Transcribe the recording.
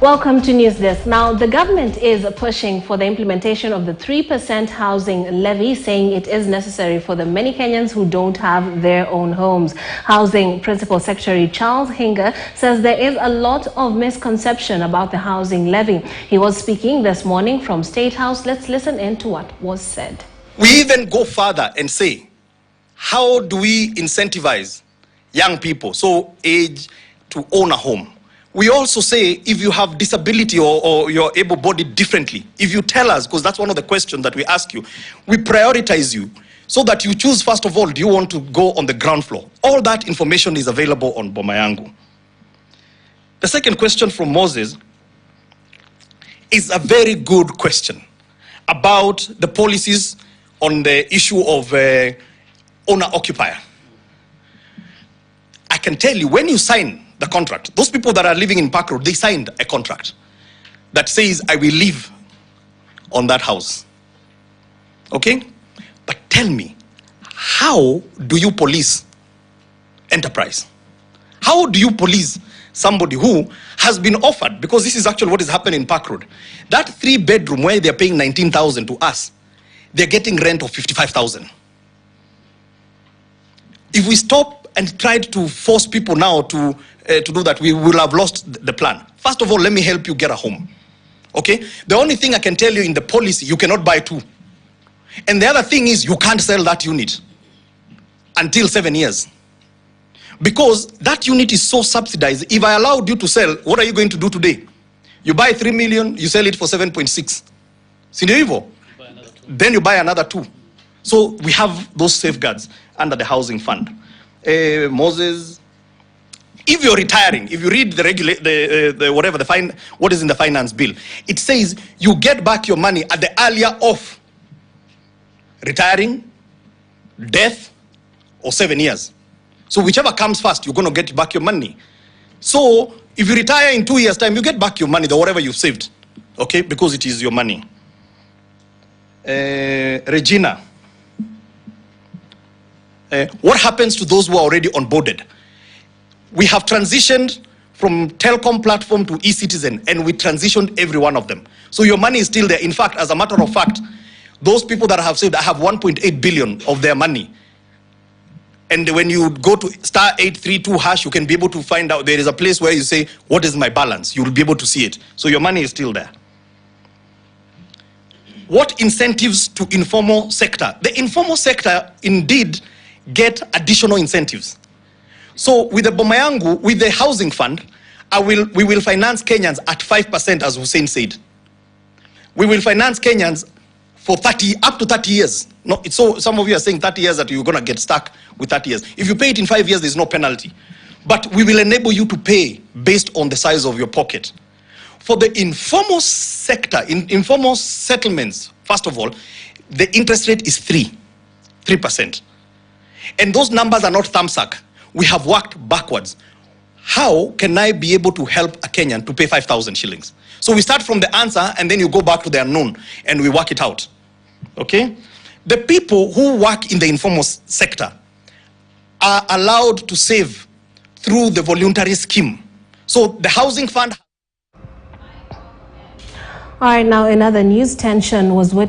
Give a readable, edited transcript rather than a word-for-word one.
Welcome to News Desk. Now, the government is pushing for the implementation of the 3% housing levy, saying it is necessary for the many Kenyans who don't have their own homes. Housing Principal Secretary Charles Hinga says there is a lot of misconception about the housing levy. He was speaking this morning from State House. Let's listen in to what was said. We even go further and say, how do we incentivize young people, so age, to own a home? We also say, if you have disability or you're able-bodied differently, if you tell us, because that's one of the questions that we ask you, we prioritize you so that you choose, first of all, do you want to go on the ground floor? All that information is available on Boma Yangu. The second question from Moses is a very good question about the policies on the issue of owner-occupier. I can tell you, when you sign the contract, those people that are living in Park Road, they signed a contract that says, I will live on that house. Okay? But tell me, how do you police enterprise? How do you police somebody who has been offered, because this is actually what is happening in Park Road, that 3-bedroom where they're paying 19,000 to us, they're getting rent of 55,000. If we stop and tried to force people now to do that, we will have lost the plan. First of all, let me help you get a home. Okay? The only thing I can tell you in the policy, you cannot buy 2. And the other thing is, you can't sell that unit until 7 years. Because that unit is so subsidized. If I allowed you to sell, what are you going to do today? You buy 3 million, you sell it for 7.6. Sindio? Then you buy another 2. So we have those safeguards under the housing fund. Moses, if you're retiring, if you read the what is in the finance bill, it says you get back your money at the earlier of retiring, death, or 7 years. So whichever comes first, you're going to get back your money. So if you retire in 2 years' time, you get back your money, whatever you've saved, okay, because it is your money. Regina, what happens to those who are already onboarded? We have transitioned from telecom platform to e-citizen, and we transitioned every one of them. So your money is still there. In fact, as a matter of fact, those people that have saved, I have 1.8 billion of their money. And when you go to *832#, you can be able to find out. There is a place where you say, what is my balance? You will be able to see it. So your money is still there. What incentives to informal sector? The informal sector indeed get additional incentives. So with the Boma Yangu, with the housing fund, we will finance Kenyans at 5%, as Hussein said. We will finance Kenyans for up to 30 years. No, so some of you are saying 30 years that you're going to get stuck with 30 years. If you pay it in 5 years, there's no penalty. But we will enable you to pay based on the size of your pocket. For the informal sector, in informal settlements, first of all, the interest rate is 3%. And those numbers are not thumbsuck. We have worked backwards. How can I be able to help a Kenyan to pay 5,000 shillings? So we start from the answer, and then you go back to the unknown, and we work it out. Okay? The people who work in the informal sector are allowed to save through the voluntary scheme. So the housing fund... All right, now in other news, tension was